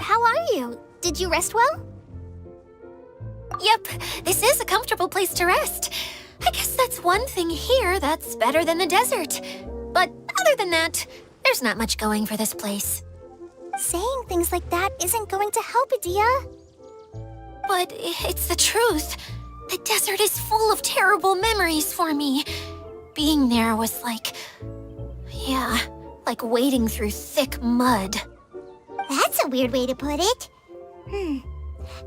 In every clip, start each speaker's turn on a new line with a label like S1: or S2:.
S1: How are you? Did you rest well?
S2: Yep, this is a comfortable place to rest. I guess that's one thing here that's better than the desert. But other than that, there's not much going for this place.
S1: Saying things like that isn't going to help, Adia.
S2: But it's the truth. The desert is full of terrible memories for me. Being there was like... yeah, like wading through thick mud.
S1: That's a weird way to put it.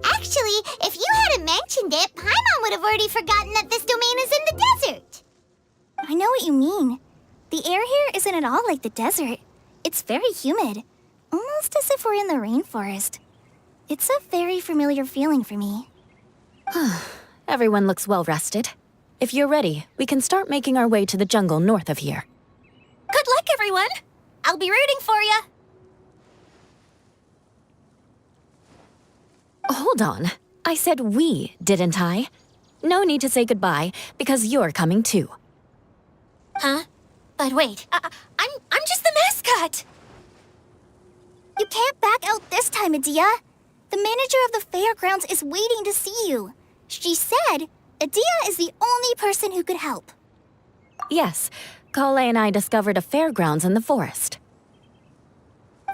S1: Actually, if you hadn't mentioned it, Paimon would have already forgotten that this domain is in the desert. I know what you mean. The air here isn't at all like the desert. It's very humid, almost as if we're in the rainforest. It's a very familiar feeling for me.
S3: Everyone looks well rested. If you're ready, we can start making our way to the jungle north of here.
S2: Good luck, everyone! I'll be rooting for you!
S3: Hold on. I said we, didn't I? No need to say goodbye, because you're coming too.
S2: Huh? But wait, I'm just the mascot!
S1: You can't back out this time, Adia. The manager of the fairgrounds is waiting to see you. She said Adia is the only person who could help.
S3: Yes, Kale and I discovered a fairgrounds in the forest.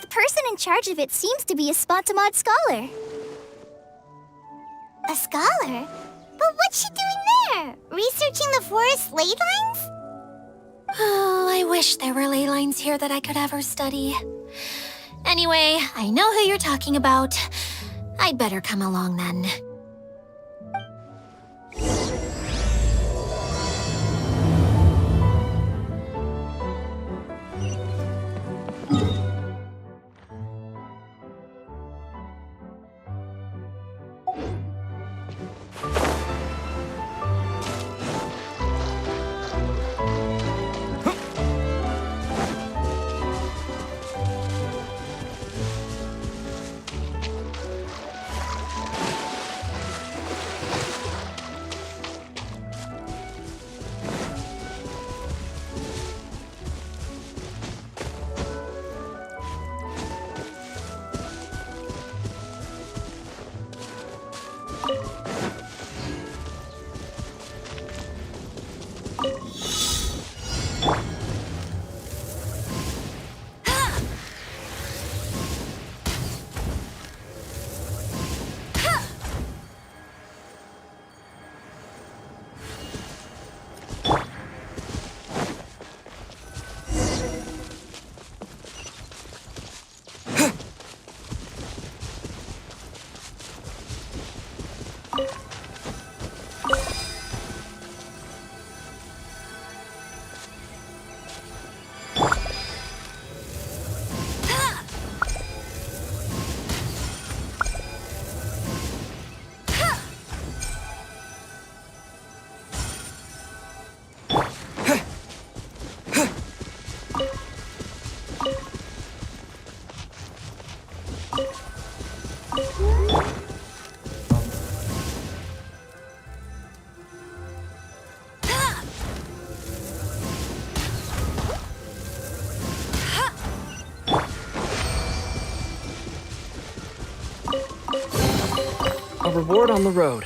S1: The person in charge of it seems to be a Spontamod scholar. A scholar? But what's she doing there? Researching the forest ley lines?
S2: Oh, I wish there were ley lines here that I could ever study. Anyway, I know who you're talking about. I'd better come along then.
S4: A reward on the road.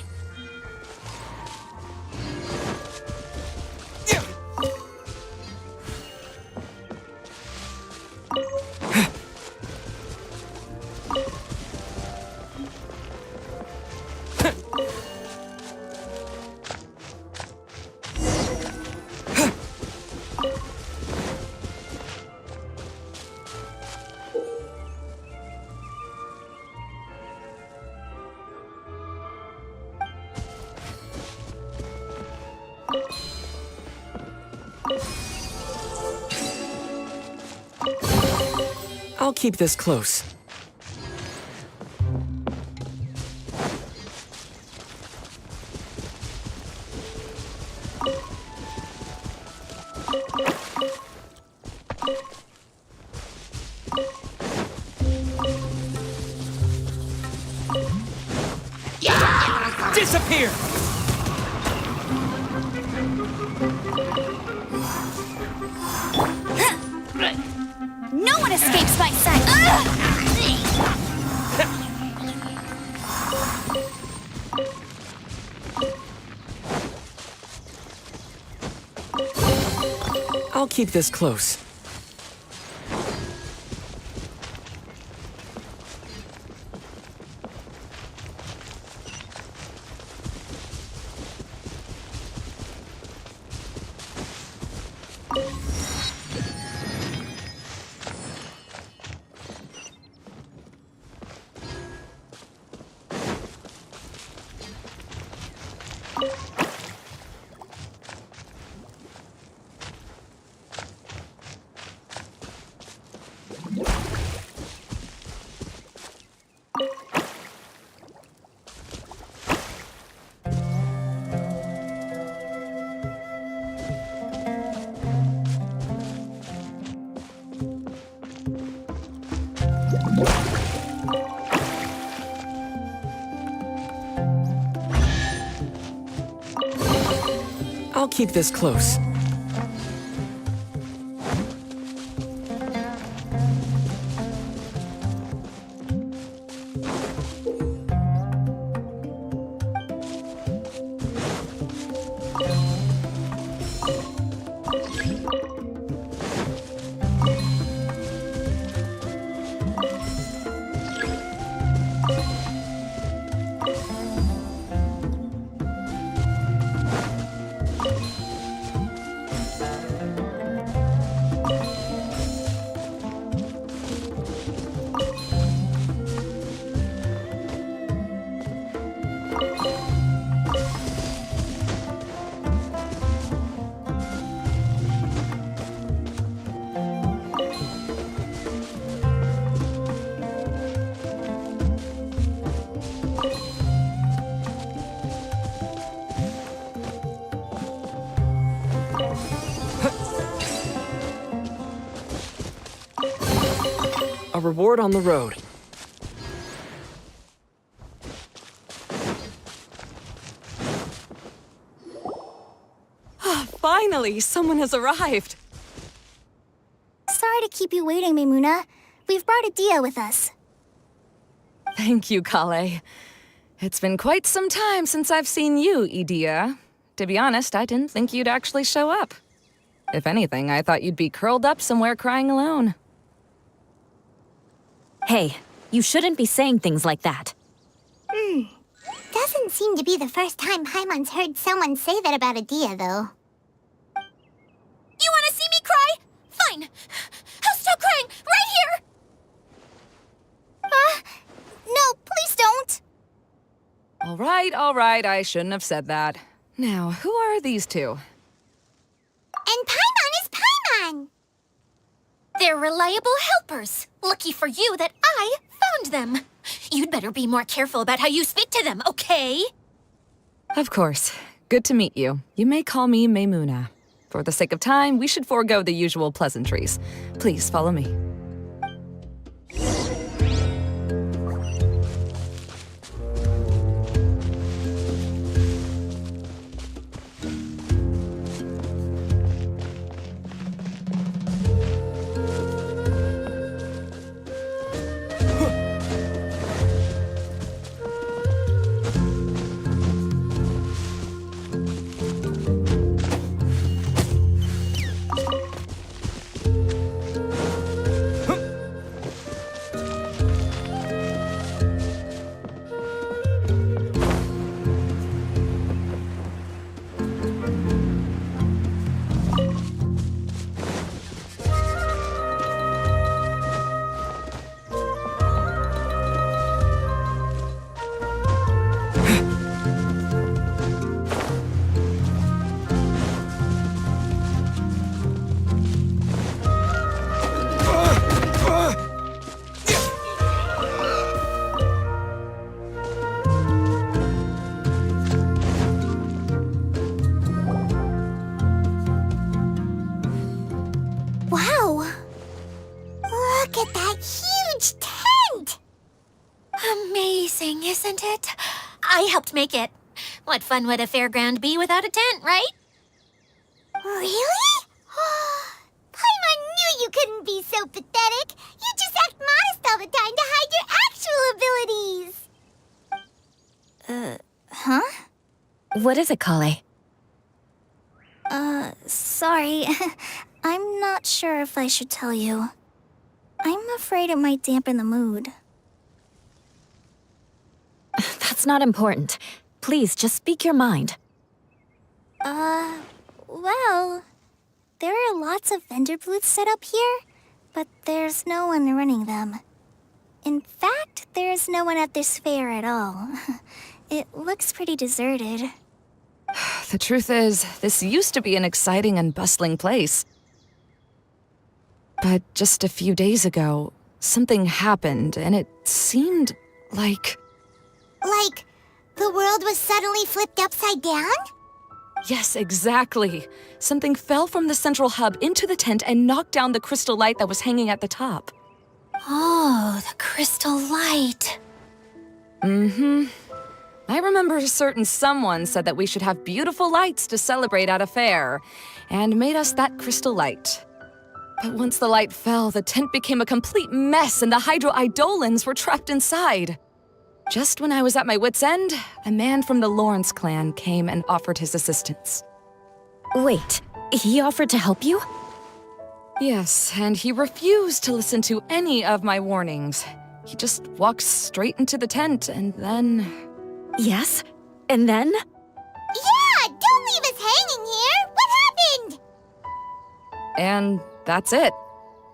S4: I'll keep this close. Disappear!
S1: No one escapes my sight!
S4: I'll keep this close. I'll keep this close. A reward on the road.
S3: Finally, someone has arrived.
S1: Sorry to keep you waiting, Maimuna. We've brought Adia with us.
S5: Thank you, Kale. It's been quite some time since I've seen you, Idia. To be honest, I didn't think you'd actually show up. If anything, I thought you'd be curled up somewhere crying alone.
S3: Hey, you shouldn't be saying things like that.
S1: Doesn't seem to be the first time Paimon's heard someone say that about Adia, though.
S2: You want to see me cry? Fine. I'll stop crying right here.
S1: No, please don't!
S5: All right, I shouldn't have said that. Now, who are these two?
S1: And Paimon is Paimon!
S2: They're reliable helpers. Lucky for you that I found them. You'd better be more careful about how you speak to them, okay?
S5: Of course. Good to meet you. You may call me Maimuna. For the sake of time, we should forego the usual pleasantries. Please follow me.
S1: Look at that huge tent!
S2: Amazing, isn't it? I helped make it. What fun would a fairground be without a tent, right?
S1: Really? Paimon knew you couldn't be so pathetic. You just act modest all the time to hide your actual abilities. Huh?
S3: What is it, Kale?
S1: Sorry. I'm not sure if I should tell you. I'm afraid it might dampen the mood.
S3: That's not important. Please, just speak your mind.
S1: Well, there are lots of vendor booths set up here, but there's no one running them. In fact, there's no one at this fair at all. It looks pretty deserted.
S5: The truth is, this used to be an exciting and bustling place. But just a few days ago, something happened, and it seemed like...
S1: Like, the world was suddenly flipped upside down?
S5: Yes, exactly. Something fell from the central hub into the tent and knocked down the crystal light that was hanging at the top.
S2: Oh, the crystal light.
S5: Mm-hmm. I remember a certain someone said that we should have beautiful lights to celebrate at a fair, and made us that crystal light. But once the light fell, the tent became a complete mess and the Hydro-Eidolons were trapped inside. Just when I was at my wit's end, a man from the Lawrence clan came and offered his assistance.
S3: Wait, he offered to help you?
S5: Yes, and he refused to listen to any of my warnings. He just walked straight into the tent and then...
S3: Yes? And then?
S1: Yeah, don't leave us hanging here! What happened?
S5: And that's it.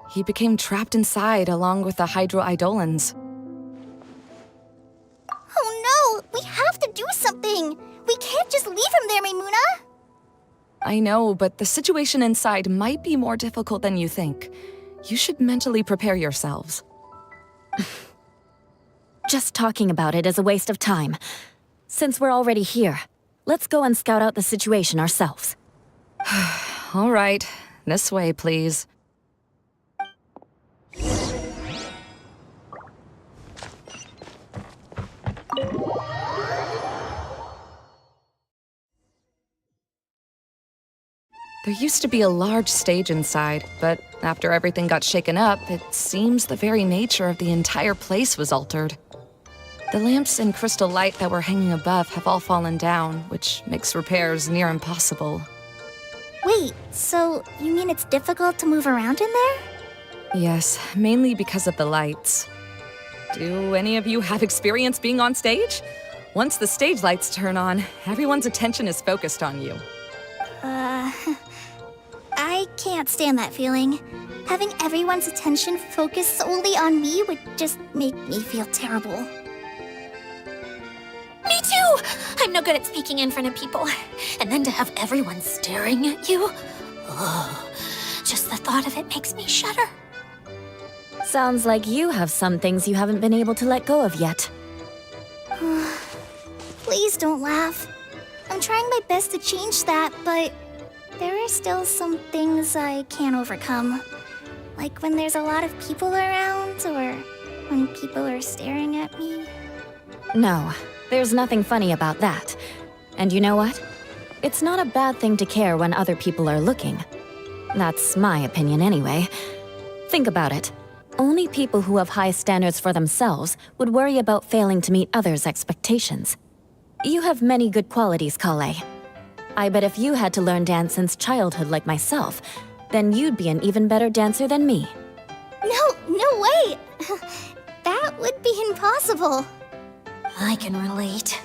S5: He became trapped inside along with the Hydro-Eidolons.
S1: Oh no! We have to do something! We can't just leave him there, Maimuna!
S5: I know, but the situation inside might be more difficult than you think. You should mentally prepare yourselves.
S3: Just talking about it is a waste of time. Since we're already here, let's go and scout out the situation ourselves.
S5: All right, this way, please. There used to be a large stage inside, but after everything got shaken up, it seems the very nature of the entire place was altered. The lamps and crystal light that were hanging above have all fallen down, which makes repairs near impossible.
S1: Wait, so you mean it's difficult to move around in there?
S5: Yes, mainly because of the lights. Do any of you have experience being on stage? Once the stage lights turn on, everyone's attention is focused on you.
S1: I can't stand that feeling. Having everyone's attention focused solely on me would just make me feel terrible.
S2: Me too! I'm no good at speaking in front of people. And then to have everyone staring at you? Oh, just the thought of it makes me shudder.
S3: Sounds like you have some things you haven't been able to let go of yet.
S1: Please don't laugh. I'm trying my best to change that, but there are still some things I can't overcome. Like when there's a lot of people around, or when people are staring at me.
S3: No, there's nothing funny about that. And you know what? It's not a bad thing to care when other people are looking. That's my opinion anyway. Think about it. Only people who have high standards for themselves would worry about failing to meet others' expectations. You have many good qualities, Kale. I bet if you had to learn dance since childhood like myself, then you'd be an even better dancer than me.
S1: No way! That would be impossible.
S2: I can relate.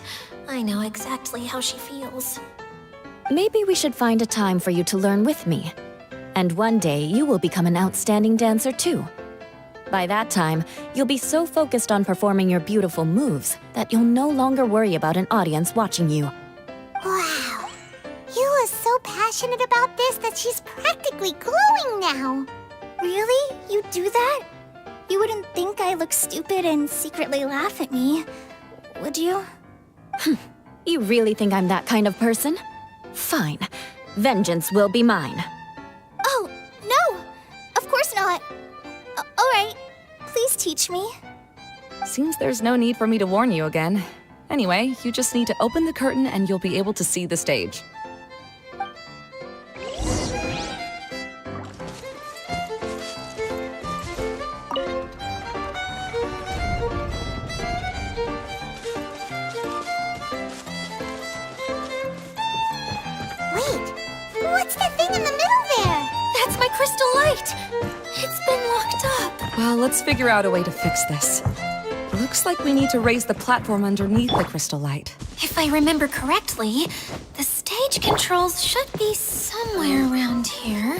S2: I know exactly how she feels.
S3: Maybe we should find a time for you to learn with me. And one day you will become an outstanding dancer too. By that time, you'll be so focused on performing your beautiful moves that you'll no longer worry about an audience watching you.
S1: Wow. You are so passionate about this that she's practically glowing now. Really? You do that? You wouldn't think I look stupid and secretly laugh at me, would you?
S3: You really think I'm that kind of person? Fine. Vengeance will be mine.
S1: Oh, no! Of course not. All right. please teach me?
S5: Seems there's no need for me to warn you again. Anyway, you just need to open the curtain and you'll be able to see the stage.
S1: Wait, what's that thing in the middle there?
S2: That's my crystal light! It's been locked up.
S5: Well, let's figure out a way to fix this. Looks like we need to raise the platform underneath the crystal light.
S2: If I remember correctly, the stage controls should be somewhere around here.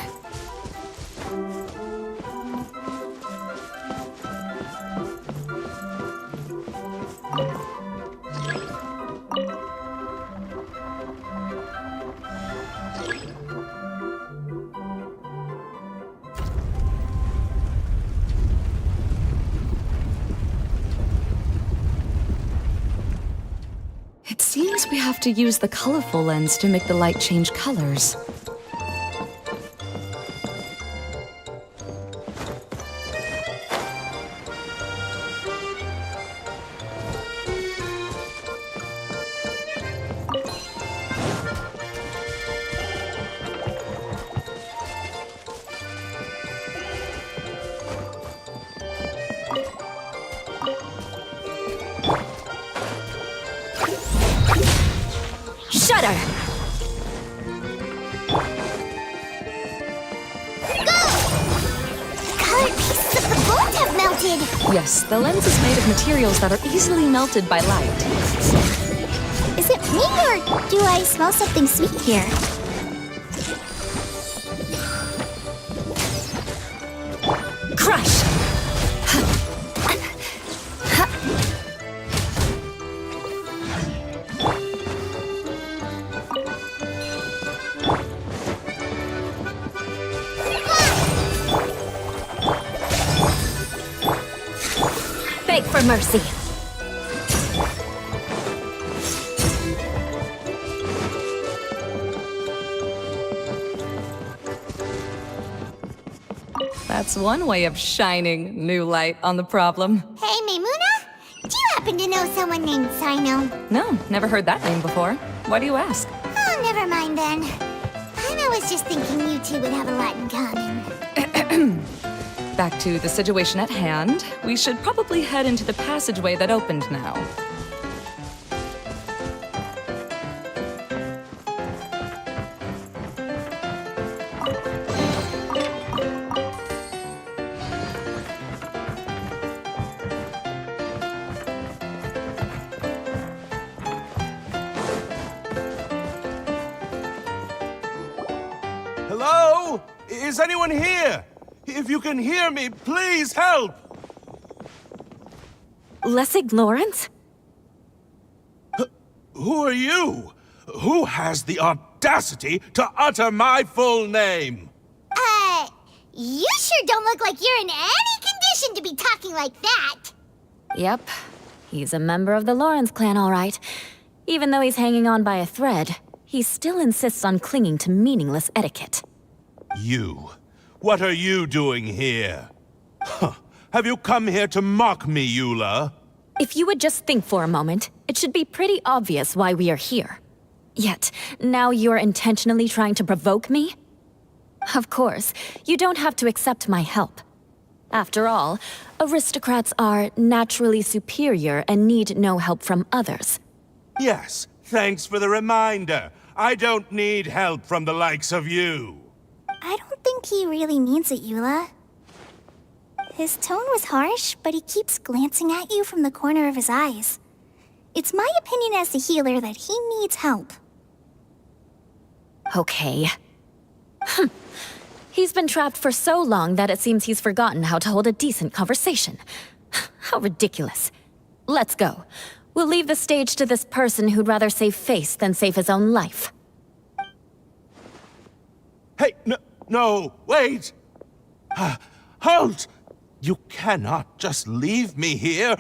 S5: It seems we have to use the colorful lens to make the light change colors.
S3: Shudder!
S1: Colored pieces of the boat have melted.
S5: Yes, the lens is made of materials that are easily melted by light.
S1: Is it me or do I smell something sweet here?
S3: Crush! Beg for mercy.
S5: That's one way of shining new light on the problem.
S1: Hey, Maimuna? Do you happen to know someone named Sino?
S5: No, never heard that name before. Why do you ask?
S1: Oh, never mind then. I was just thinking you two would have a lot in common.
S5: Back to the situation at hand. We should probably head into the passageway that opened now.
S6: Hello? Is anyone here? If you can hear me, please help!
S3: Lessig Lawrence?
S6: Who are you? Who has the audacity to utter my full name?
S1: You sure don't look like you're in any condition to be talking like that.
S3: Yep. He's a member of the Lawrence clan, all right. Even though he's hanging on by a thread, he still insists on clinging to meaningless etiquette.
S6: You. What are you doing here? Huh. Have you come here to mock me, Eula?
S3: If you would just think for a moment, it should be pretty obvious why we are here. Yet, now you're intentionally trying to provoke me? Of course, you don't have to accept my help. After all, aristocrats are naturally superior and need no help from others.
S6: Yes, thanks for the reminder. I don't need help from the likes of you.
S1: I don't think he really means it, Eula. His tone was harsh, but he keeps glancing at you from the corner of his eyes. It's my opinion as the healer that he needs help.
S3: Okay. He's been trapped for so long that it seems he's forgotten how to hold a decent conversation. How ridiculous. Let's go. We'll leave the stage to this person who'd rather save face than save his own life.
S6: Hey, no, wait! Halt! You cannot just leave me here.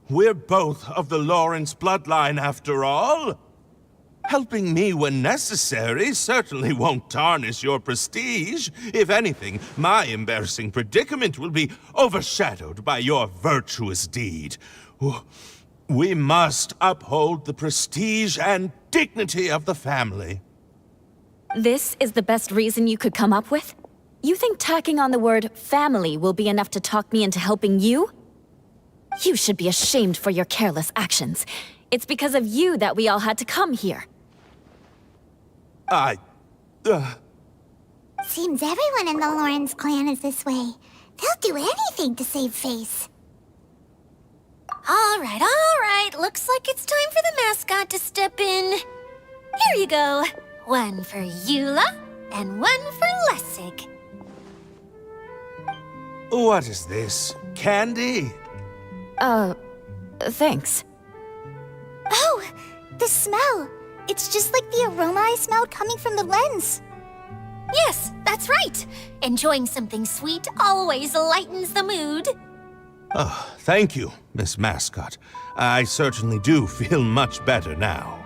S6: We're both of the Lawrence bloodline, after all. Helping me when necessary certainly won't tarnish your prestige. If anything, my embarrassing predicament will be overshadowed by your virtuous deed. We must uphold the prestige and dignity of the family.
S3: This is the best reason you could come up with? You think tacking on the word family will be enough to talk me into helping you? You should be ashamed for your careless actions. It's because of you that we all had to come here.
S1: Seems everyone in the Lawrence clan is this way. They'll do anything to save face.
S2: All right. Looks like it's time for the mascot to step in. Here you go. One for Eula, and one for Lessig.
S6: What is this? Candy?
S3: Thanks.
S1: Oh, the smell. It's just like the aroma I smelled coming from the lens.
S2: Yes, that's right. Enjoying something sweet always lightens the mood.
S6: Oh, thank you, Miss Mascot. I certainly do feel much better now.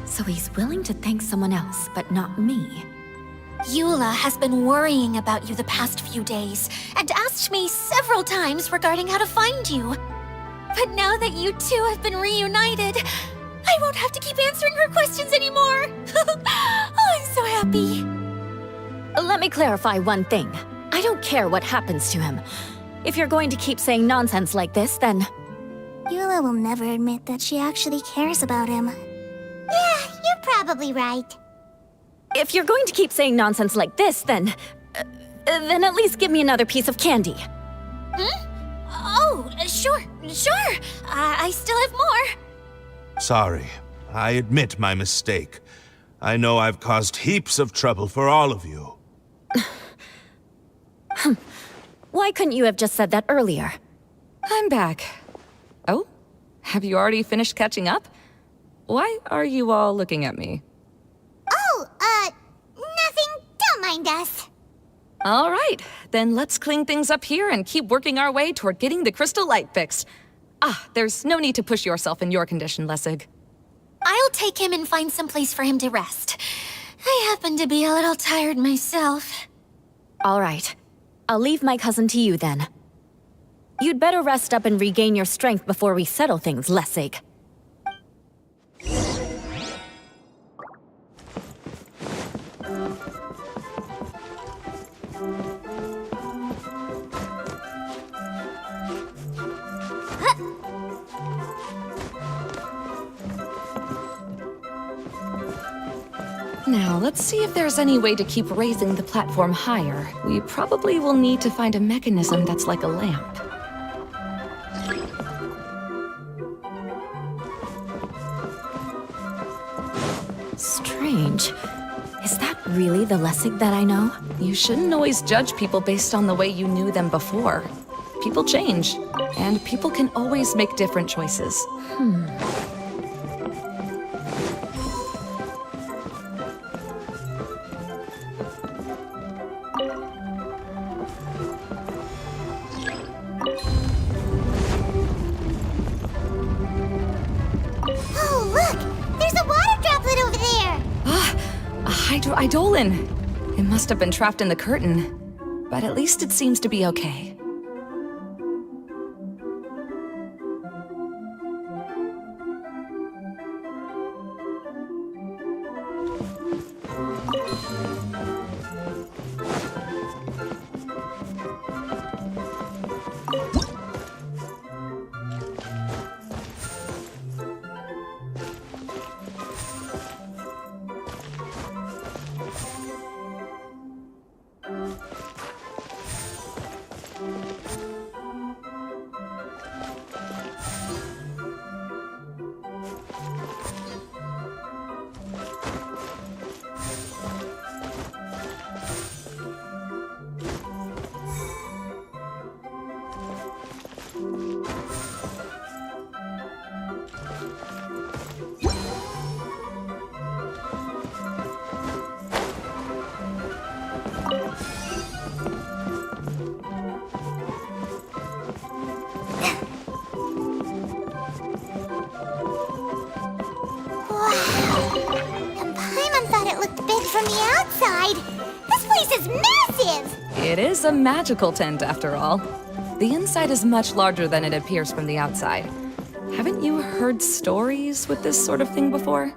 S3: So he's willing to thank someone else, but not me.
S2: Eula has been worrying about you the past few days and asked me several times regarding how to find you. But now that you two have been reunited, I won't have to keep answering her questions anymore. Oh, I'm so happy.
S3: Let me clarify one thing. I don't care what happens to him. If you're going to keep saying nonsense like this, then...
S1: Eula will never admit that she actually cares about him. Yeah, you're probably right.
S3: If you're going to keep saying nonsense like this, then at least give me another piece of candy.
S2: Oh, sure. I still have more.
S6: Sorry. I admit my mistake. I know I've caused heaps of trouble for all of you.
S3: Why couldn't you have just said that earlier?
S5: I'm back. Oh? Have you already finished catching up? Why are you all looking at me?
S1: Oh, nothing. Don't mind us.
S5: All right, then let's clean things up here and keep working our way toward getting the crystal light fixed. There's no need to push yourself in your condition, Lessig.
S2: I'll take him and find some place for him to rest. I happen to be a little tired myself.
S3: All right. I'll leave my cousin to you then. You'd better rest up and regain your strength before we settle things, Lessig.
S5: Now, let's see if there's any way to keep raising the platform higher. We probably will need to find a mechanism that's like a lamp.
S3: Strange. Is that really the Lessig that I know?
S5: You shouldn't always judge people based on the way you knew them before. People change, and people can always make different choices.
S1: Oh, look! There's a water droplet over there!
S5: A hydroidolin! It must have been trapped in the curtain. But at least it seems to be okay.
S1: place is massive!
S5: It is a magical tent, after all. The inside is much larger than it appears from the outside. Haven't you heard stories with this sort of thing before?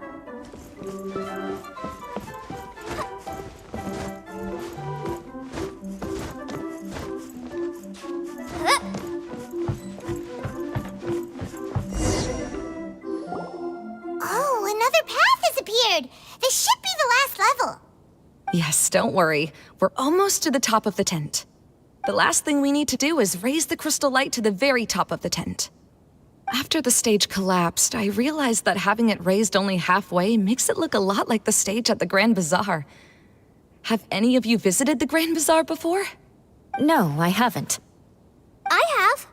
S1: Oh, another path has appeared! This should be the last level!
S5: Yes, don't worry. We're almost to the top of the tent. The last thing we need to do is raise the crystal light to the very top of the tent. After the stage collapsed, I realized that having it raised only halfway makes it look a lot like the stage at the Grand Bazaar. Have any of you visited the Grand Bazaar before?
S3: No, I haven't.
S1: I have.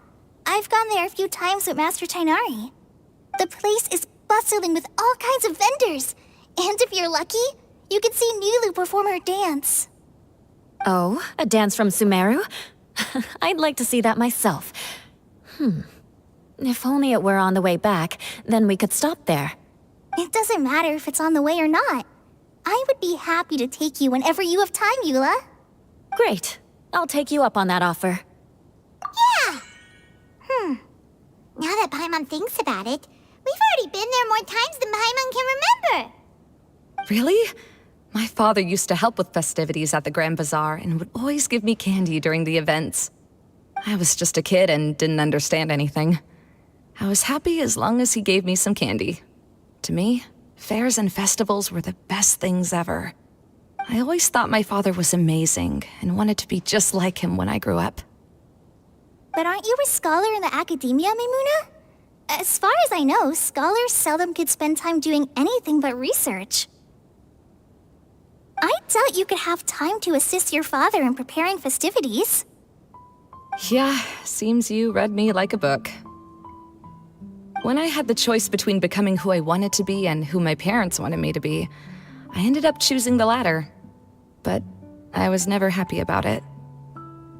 S1: I've gone there a few times with Master Tainari. The place is bustling with all kinds of vendors. And if you're lucky, you can see Nilu perform her dance.
S3: Oh, a dance from Sumeru? I'd like to see that myself. If only it were on the way back, then we could stop there.
S1: It doesn't matter if it's on the way or not. I would be happy to take you whenever you have time, Eula.
S3: Great. I'll take you up on that offer.
S1: Yeah! Now that Paimon thinks about it, we've already been there more times than Paimon can remember.
S5: Really? My father used to help with festivities at the Grand Bazaar and would always give me candy during the events. I was just a kid and didn't understand anything. I was happy as long as he gave me some candy. To me, fairs and festivals were the best things ever. I always thought my father was amazing and wanted to be just like him when I grew up.
S1: But aren't you a scholar in the academia, Maimuna? As far as I know, scholars seldom could spend time doing anything but research. I doubt you could have time to assist your father in preparing festivities.
S5: Yeah, seems you read me like a book. When I had the choice between becoming who I wanted to be and who my parents wanted me to be, I ended up choosing the latter. But I was never happy about it.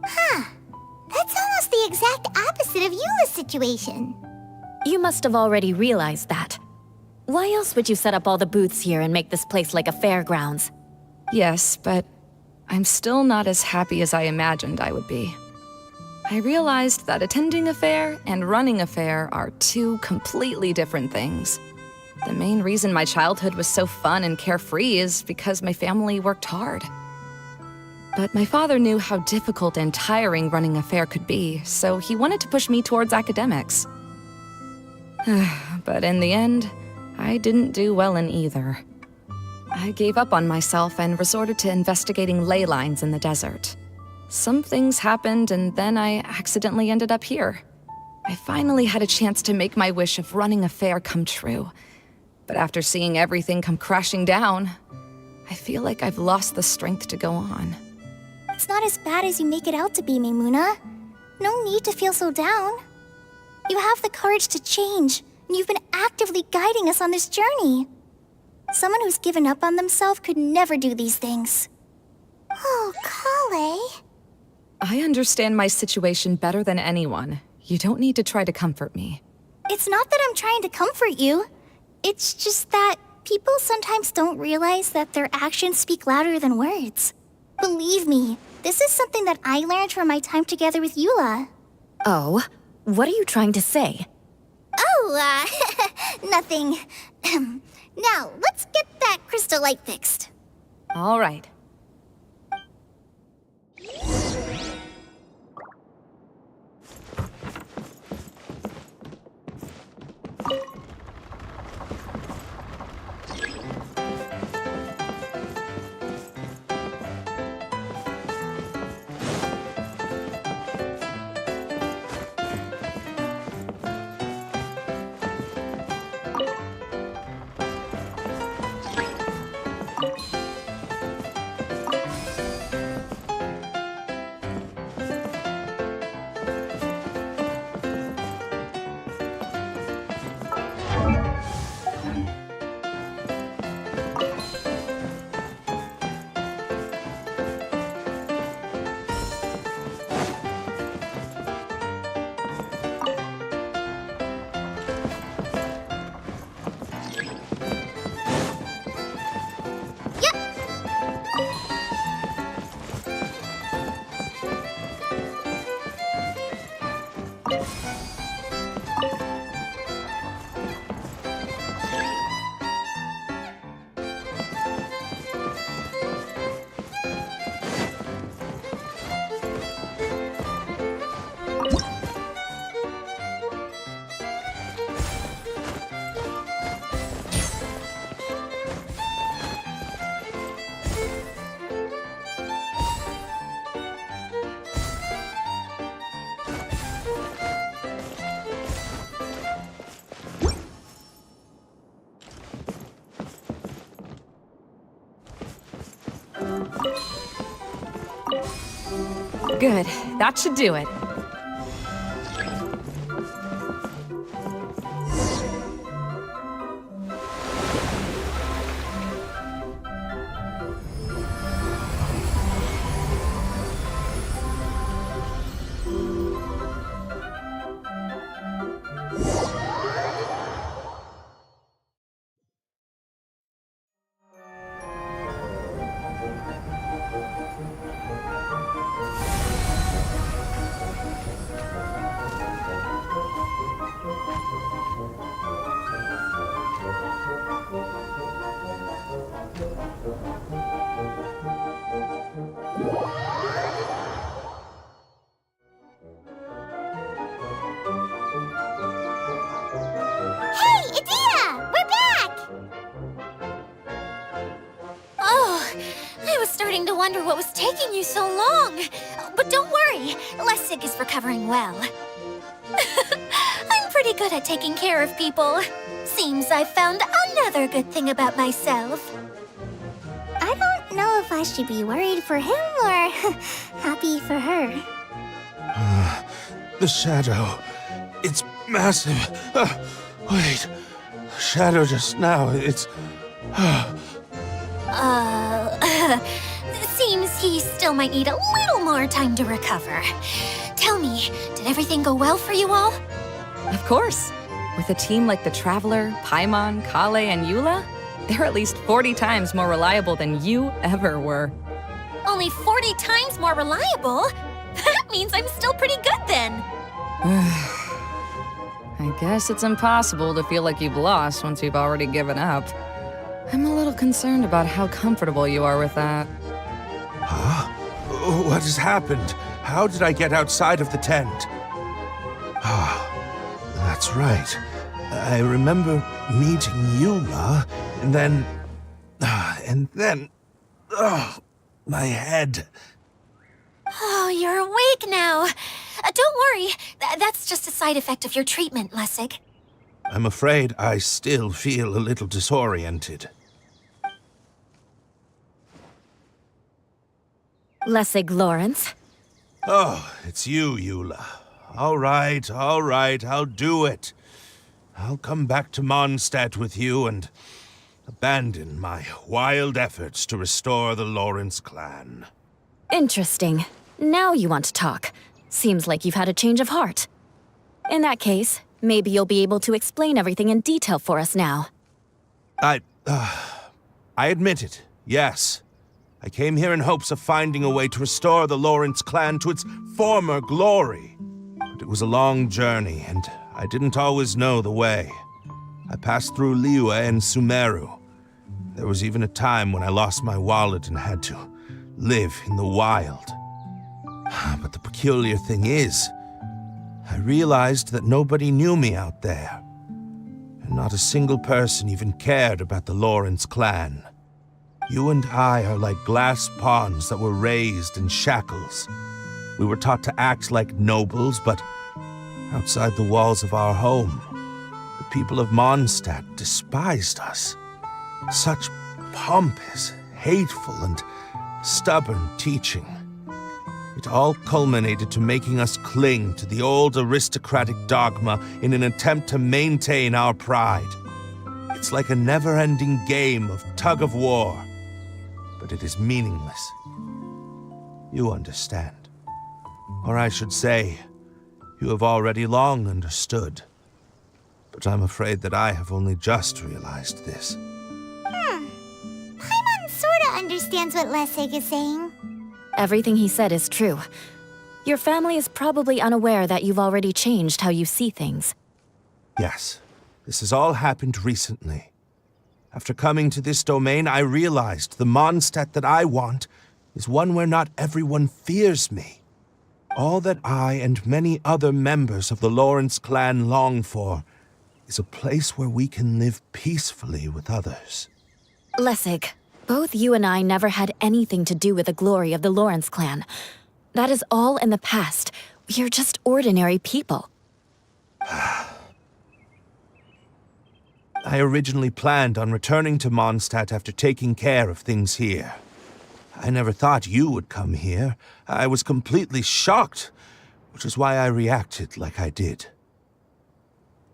S1: That's almost the exact opposite of Eula's situation.
S3: You must have already realized that. Why else would you set up all the booths here and make this place like a fairgrounds?
S5: Yes, but I'm still not as happy as I imagined I would be. I realized that attending a fair and running a fair are two completely different things. The main reason my childhood was so fun and carefree is because my family worked hard. But my father knew how difficult and tiring running a fair could be, so he wanted to push me towards academics. But in the end, I didn't do well in either. I gave up on myself and resorted to investigating ley lines in the desert. Some things happened, and then I accidentally ended up here. I finally had a chance to make my wish of running a fair come true. But after seeing everything come crashing down, I feel like I've lost the strength to go on.
S1: It's not as bad as you make it out to be, Maimuna. No need to feel so down. You have the courage to change, and you've been actively guiding us on this journey. Someone who's given up on themselves could never do these things. Oh, Kale.
S5: I understand my situation better than anyone. You don't need to try to comfort me.
S1: It's not that I'm trying to comfort you. It's just that people sometimes don't realize that their actions speak louder than words. Believe me, this is something that I learned from my time together with Eula.
S3: Oh, what are you trying to say?
S1: Oh, nothing. Now, let's get that crystal light fixed.
S5: All right. Good. That should do it.
S1: Hey, Idea! We're back!
S2: Oh, I was starting to wonder what was taking you so long. But don't worry, Lessig is recovering well. I'm pretty good at taking care of people. Seems I've found another good thing about myself.
S1: I don't know if I should be worried for him or happy for her.
S6: The shadow. It's massive. Wait. The shadow just now. It's.
S2: Seems he still might need a little more time to recover. Tell me, did everything go well for you all?
S5: Of course. With a team like the Traveler, Paimon, Kale, and Eula, they're at least 40 times more reliable than you ever were.
S2: Only 40 times more reliable? That means I'm still pretty good then.
S5: I guess it's impossible to feel like you've lost once you've already given up. I'm a little concerned about how comfortable you are with that.
S6: Huh? What has happened? How did I get outside of the tent? Ah, that's right. I remember meeting Eula, and then... my head.
S2: Oh, you're awake now. Don't worry, that's just a side effect of your treatment, Lessig.
S6: I'm afraid I still feel a little disoriented.
S3: Lessig Lawrence.
S6: Oh, it's you, Eula. All right, I'll do it. I'll come back to Mondstadt with you and abandon my wild efforts to restore the Lawrence clan.
S3: Interesting. Now you want to talk. Seems like you've had a change of heart. In that case, maybe you'll be able to explain everything in detail for us now.
S6: I admit it, yes. I came here in hopes of finding a way to restore the Lawrence clan to its former glory. But it was a long journey, and I didn't always know the way. I passed through Liyue and Sumeru. There was even a time when I lost my wallet and had to live in the wild. But the peculiar thing is, I realized that nobody knew me out there. And not a single person even cared about the Lawrence clan. You and I are like glass pawns that were raised in shackles. We were taught to act like nobles, but outside the walls of our home, the people of Mondstadt despised us. Such pompous, hateful, and stubborn teaching. It all culminated to making us cling to the old aristocratic dogma in an attempt to maintain our pride. It's like a never-ending game of tug-of-war, but it is meaningless. You understand. Or I should say, you have already long understood. But I'm afraid that I have only just realized this.
S1: Paimon sorta understands what Lessig is saying.
S3: Everything he said is true. Your family is probably unaware that you've already changed how you see things.
S6: Yes, this has all happened recently. After coming to this domain, I realized the Mondstadt that I want is one where not everyone fears me. All that I and many other members of the Lawrence clan long for is a place where we can live peacefully with others.
S3: Lessig, both you and I never had anything to do with the glory of the Lawrence clan. That is all in the past. We are just ordinary people. I
S6: originally planned on returning to Mondstadt after taking care of things here. I never thought you would come here. I was completely shocked, which is why I reacted like I did.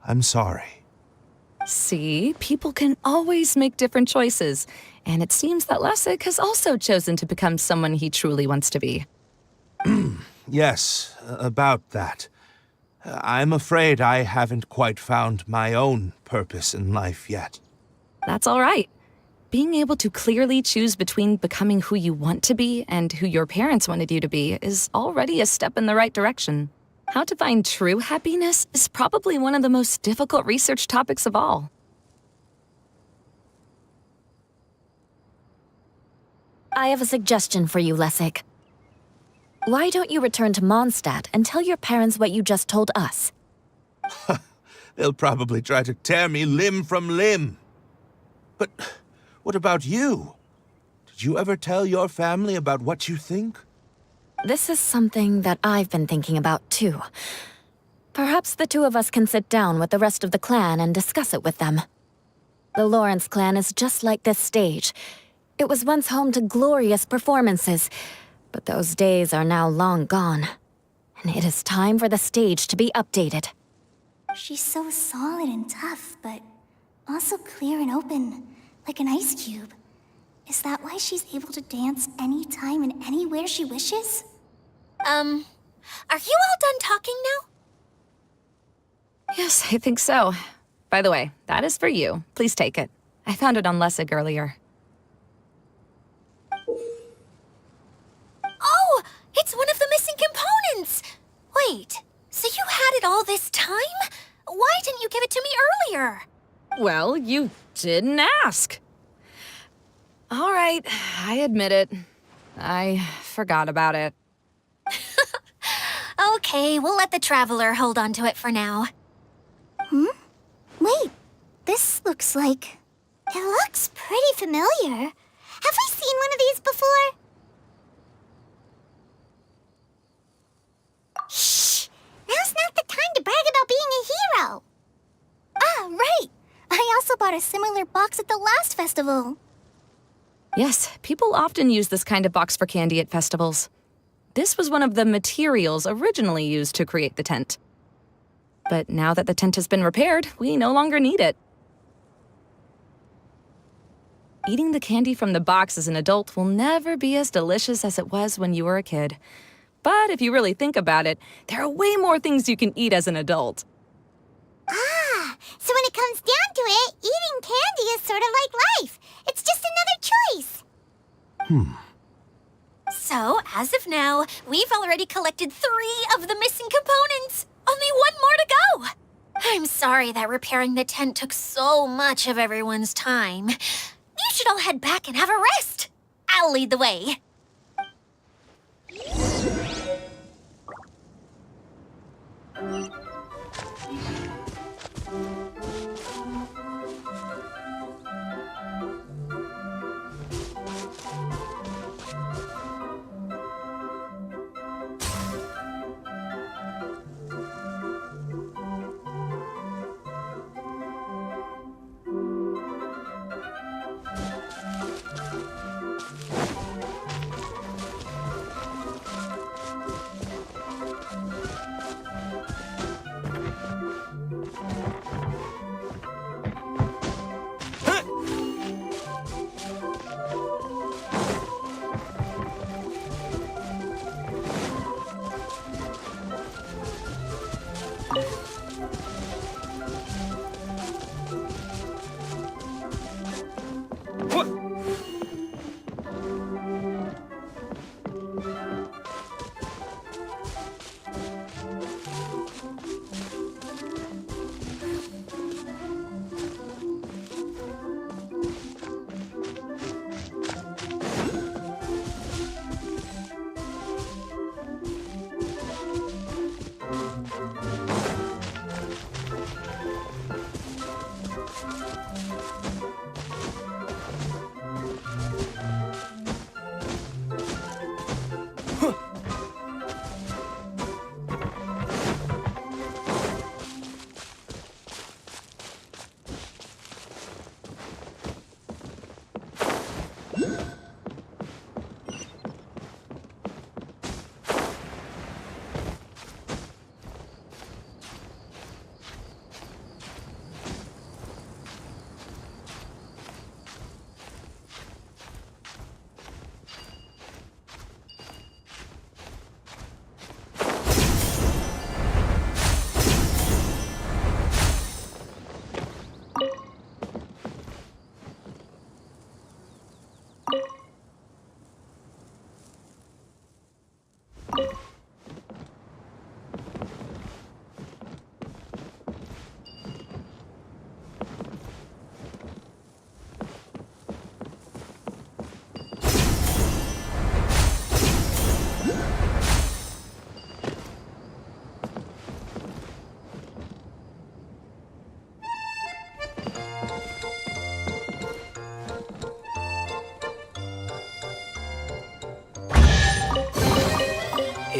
S6: I'm sorry.
S5: See, people can always make different choices, and it seems that Lessig has also chosen to become someone he truly wants to be.
S6: Yes, about that. I'm afraid I haven't quite found my own purpose in life yet.
S5: That's all right. Being able to clearly choose between becoming who you want to be and who your parents wanted you to be is already a step in the right direction. How to find true happiness is probably one of the most difficult research topics of all.
S3: I have a suggestion for you, Lessig. Why don't you return to Mondstadt and tell your parents what you just told us?
S6: They'll probably try to tear me limb from limb. But what about you? Did you ever tell your family about what you think?
S3: This is something that I've been thinking about, too. Perhaps the two of us can sit down with the rest of the clan and discuss it with them. The Lawrence clan is just like this stage. It was once home to glorious performances, but those days are now long gone. And it is time for the stage to be updated.
S1: She's so solid and tough, but also clear and open, like an ice cube. Is that why she's able to dance anytime and anywhere she wishes?
S2: Are you all done talking now?
S5: Yes, I think so. By the way, that is for you. Please take it. I found it on Lessig earlier.
S2: Oh, it's one of the missing components! Wait, so you had it all this time? Why didn't you give it to me earlier?
S5: Well, you didn't ask. All right, I admit it. I forgot about it.
S2: Okay, we'll let the Traveler hold on to it for now.
S1: Wait, this looks like... It looks pretty familiar. Have we seen one of these before? Shh! Now's not the time to brag about being a hero! Ah, right! I also bought a similar box at the last festival.
S5: Yes, people often use this kind of box for candy at festivals. This was one of the materials originally used to create the tent. But now that the tent has been repaired, we no longer need it. Eating the candy from the box as an adult will never be as delicious as it was when you were a kid. But if you really think about it, there are way more things you can eat as an adult.
S1: Ah, so when it comes down to it, eating candy is sort of like life. It's just another choice.
S2: So, as of now, we've already collected 3 of the missing components. Only 1 more to go. I'm sorry that repairing the tent took so much of everyone's time. You should all head back and have a rest. I'll lead the way.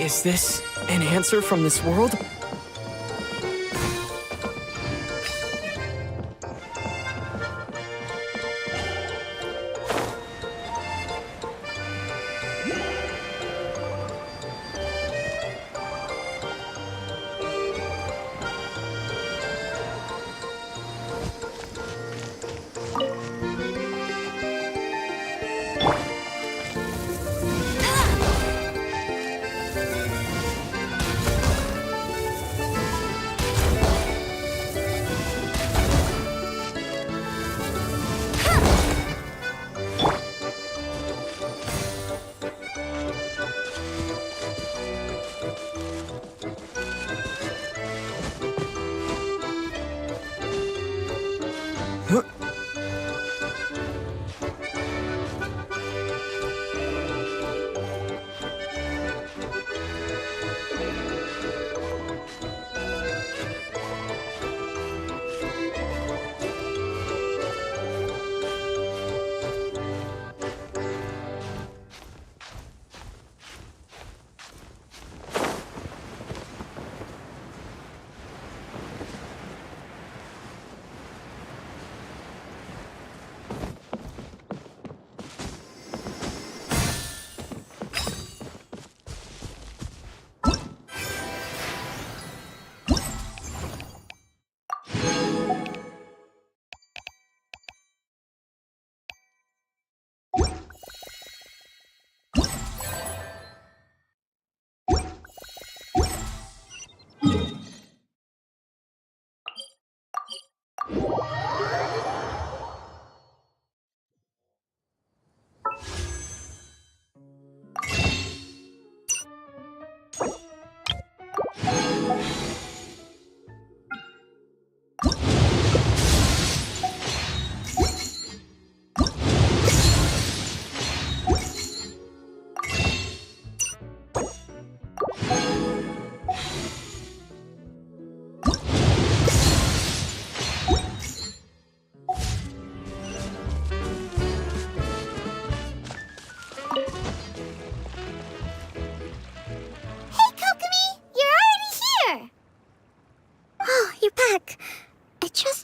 S4: Is this an answer from this world?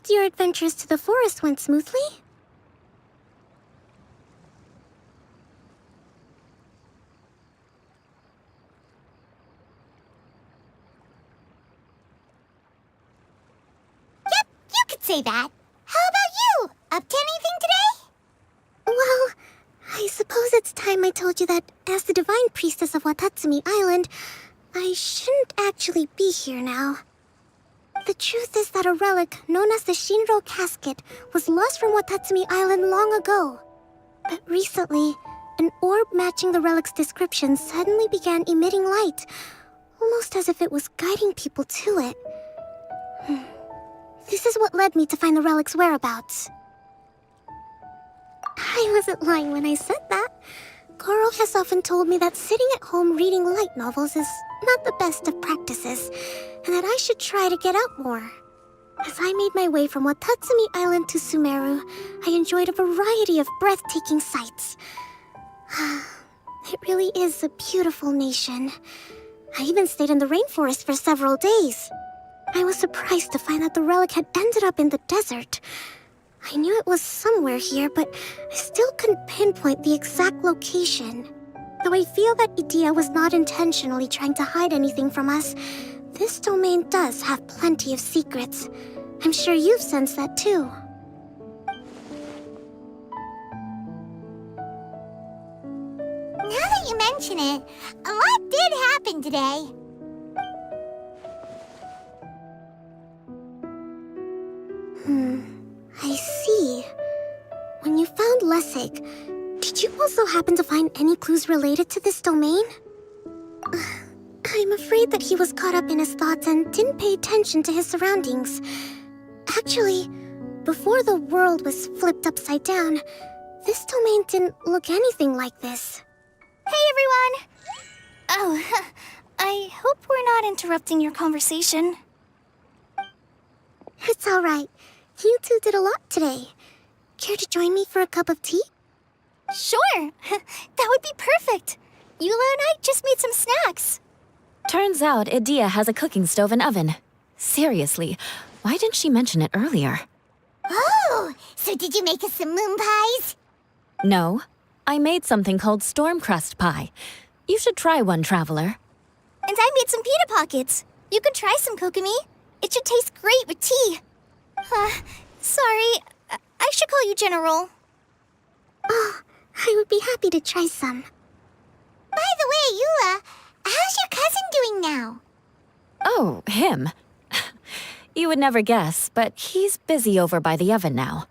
S1: Your adventures to the forest went smoothly?
S2: Yep, you could say that. How about you? Up to anything today?
S1: Well, I suppose it's time I told you that as the Divine Priestess of Watatsumi Island, I shouldn't actually be here now. The truth is that a relic known as the Shinro Casket was lost from Watatsumi Island long ago. But recently, an orb matching the relic's description suddenly began emitting light, almost as if it was guiding people to it. This is what led me to find the relic's whereabouts. I wasn't lying when I said that. Goro has often told me that sitting at home reading light novels is not the best of practices, and that I should try to get out more. As I made my way from Watatsumi Island to Sumeru, I enjoyed a variety of breathtaking sights. It really is a beautiful nation. I even stayed in the rainforest for several days. I was surprised to find that the relic had ended up in the desert. I knew it was somewhere here, but I still couldn't pinpoint the exact location. Though I feel that Idia was not intentionally trying to hide anything from us, this domain does have plenty of secrets. I'm sure you've sensed that too.
S2: Now that you mention it, a lot did happen today.
S1: I see. When you found Lessig, did you also happen to find any clues related to this domain? I'm afraid that he was caught up in his thoughts and didn't pay attention to his surroundings. Actually, before the world was flipped upside down, this domain didn't look anything like this.
S2: Hey, everyone!
S1: Oh, I hope we're not interrupting your conversation. It's all right. You two did a lot today. Care to join me for a cup of tea?
S2: Sure! That would be perfect! Eula and I just made some snacks.
S3: Turns out Idea has a cooking stove and oven. Seriously, why didn't she mention it earlier?
S1: Oh, so did you make us some moon pies?
S3: No, I made something called storm crust pie. You should try one, Traveler.
S1: And I made some pita pockets. You could try some, Kokomi. It should taste great with tea. Sorry, I should call you General. Oh, I would be happy to try some. By the way, Eula, how's your cousin doing now?
S3: Oh, him. You would never guess, but he's busy over by the oven now.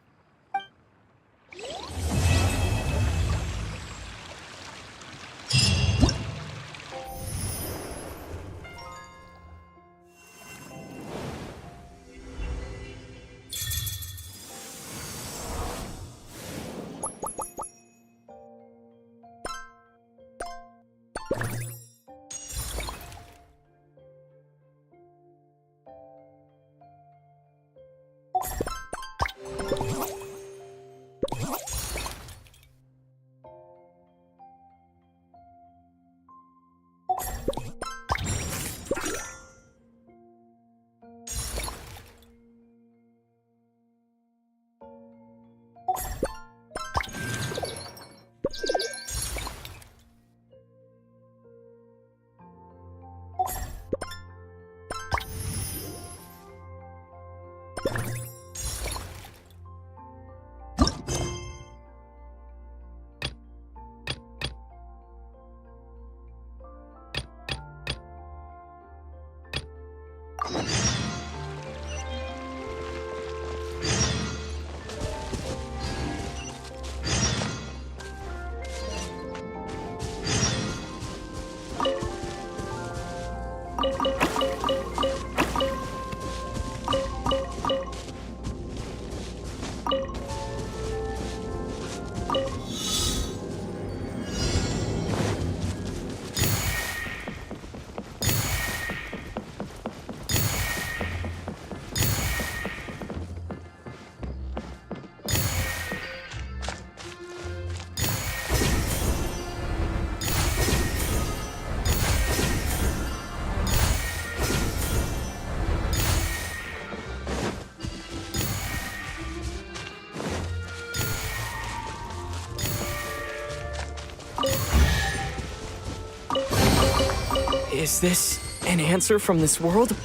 S4: Is this an answer from this world?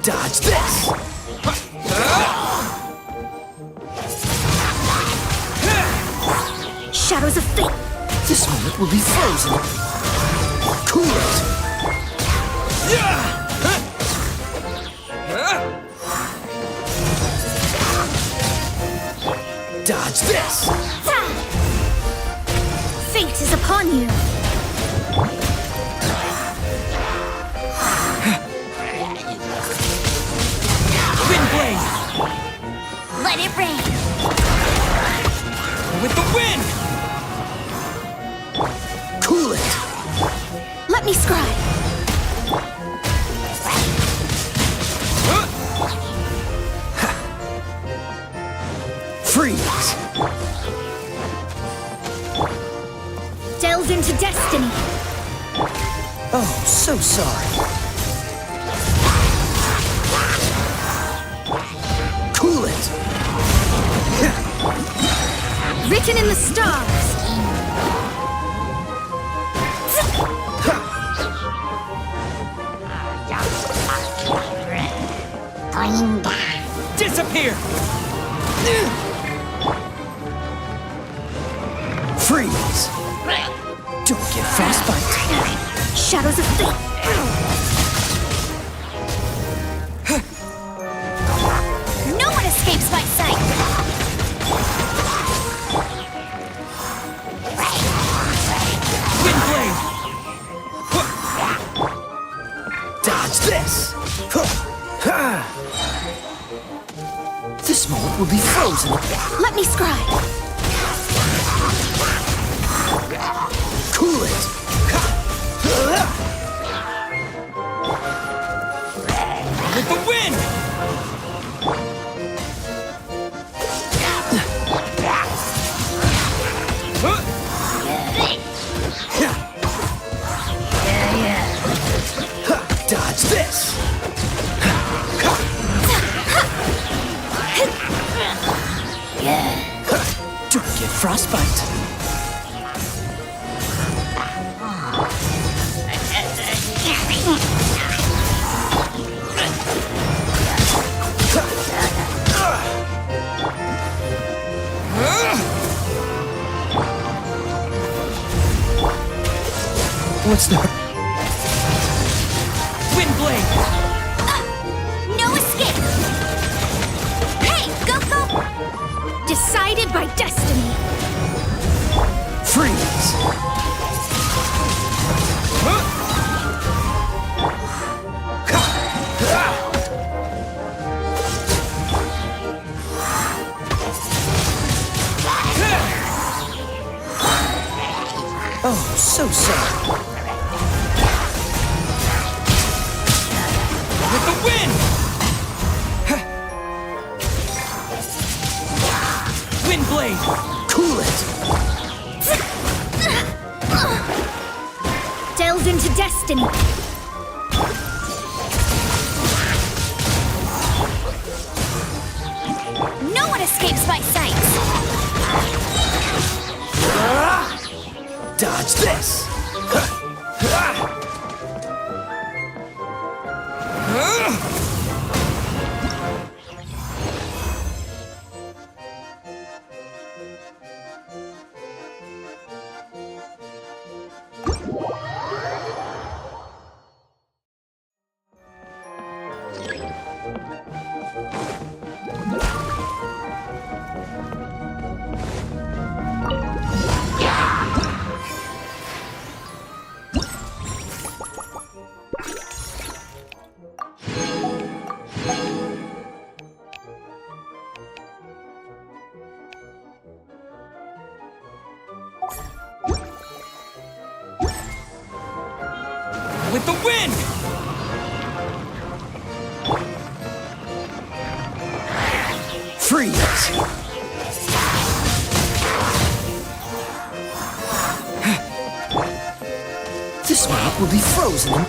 S7: Dodge this!
S1: Shadows of fate!
S7: This moment will be frozen. Cool it! Dodge this!
S1: Fate is upon you!
S7: Wind blade!
S1: Let it rain!
S7: With the wind! Cool it!
S1: Let me scribe!
S7: Freeze!
S1: Delve into destiny!
S7: Oh, so sorry. Cool it!
S1: Written in the stars!
S7: Disappear! Freeze! Don't get frostbite!
S1: Shadows of fate! No one escapes my sight!
S7: Wind blade! Dodge this! This moment will be frozen.
S1: Let me scribe!
S7: Cool it! With the wind! Dodge this! Don't get frostbite. What's that? Wind blade!
S1: No escape! Hey, go! Decided by destiny!
S7: Freeze! Oh, so sorry. With the wind! Wind blade! Cool it!
S1: Delve into destiny! No one escapes my sight!
S7: Dodge this!
S4: With the wind!
S7: Freeze! This map will be frozen in...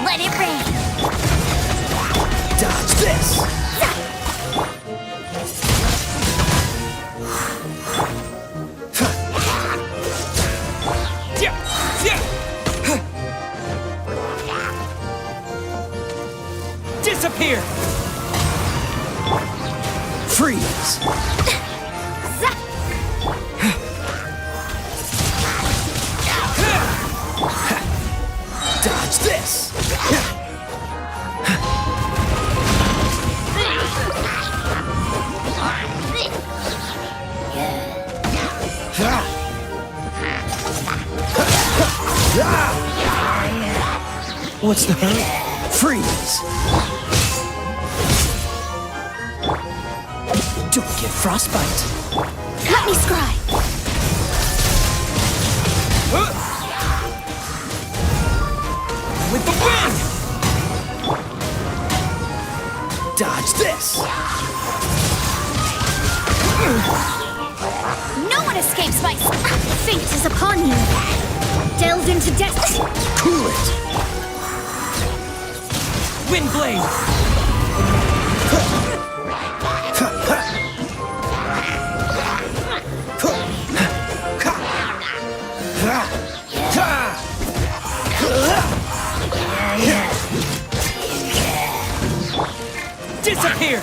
S1: Let it rain.
S7: Dodge this!
S4: Yeah! Yeah! Disappear!
S7: Freeze! Dodge this! What's the hurry? Freeze! Don't get frostbite.
S1: Let me scry.
S4: With the wind!
S7: Dodge this!
S1: No one escapes my... Fate is upon you. Delve into death.
S7: Cool it!
S4: Wind blade! Disappear!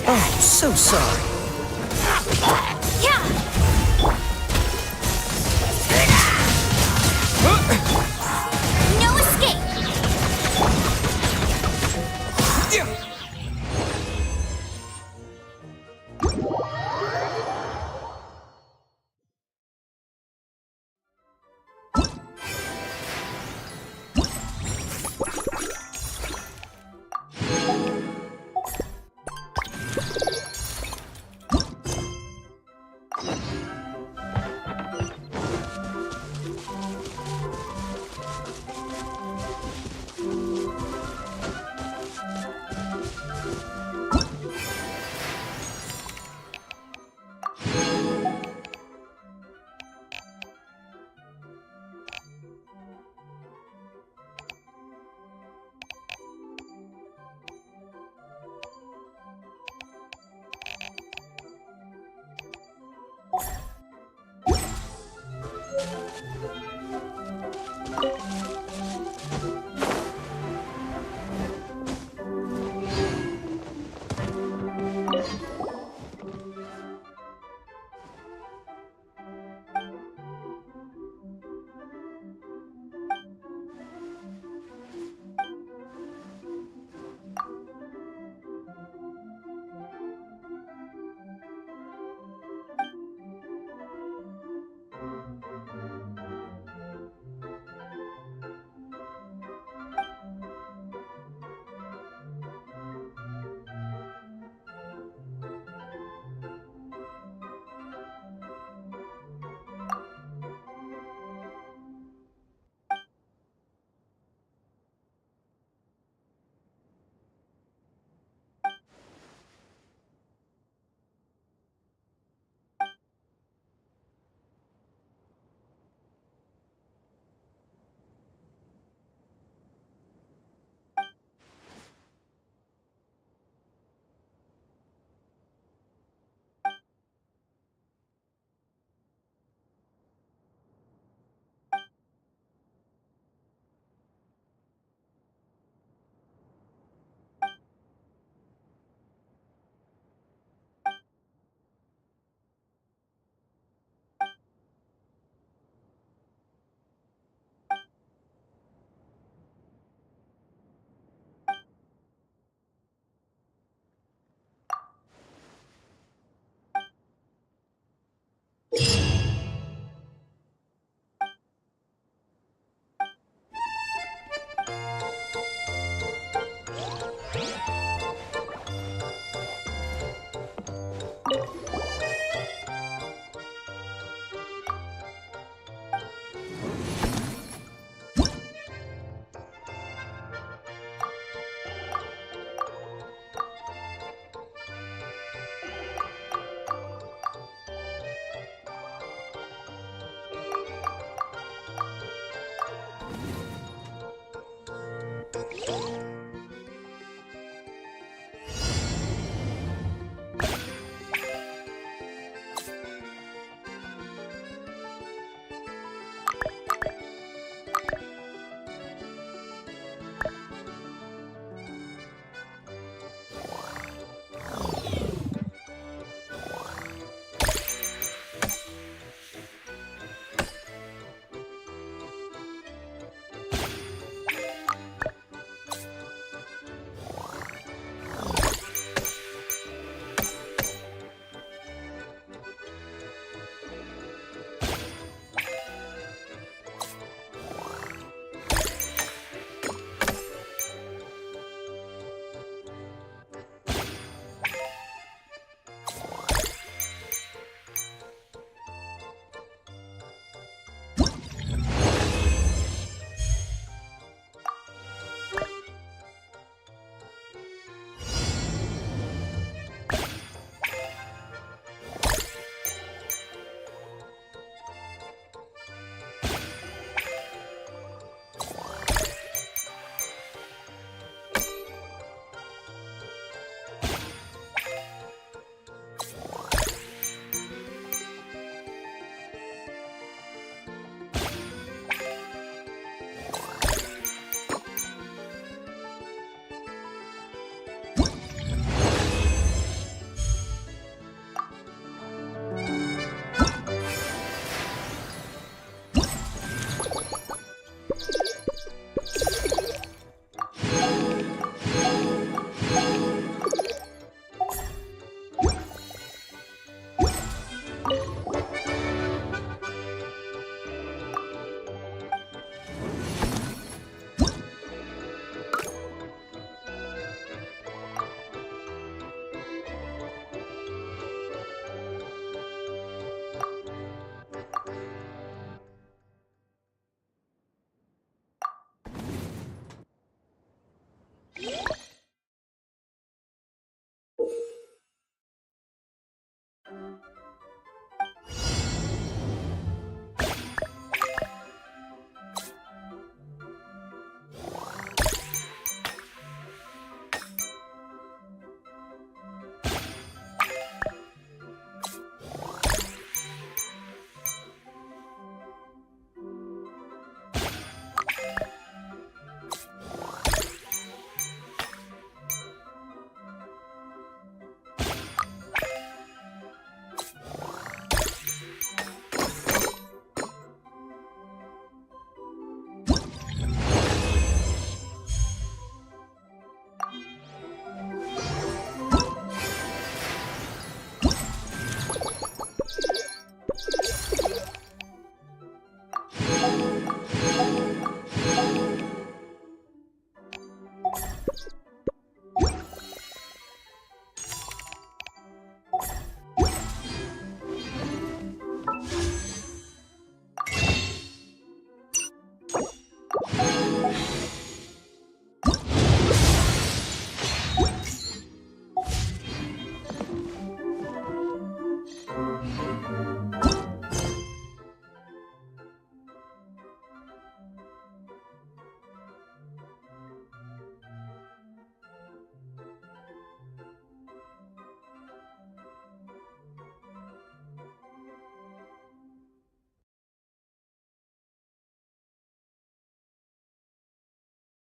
S7: Oh, so sorry.
S1: Yeah. No escape.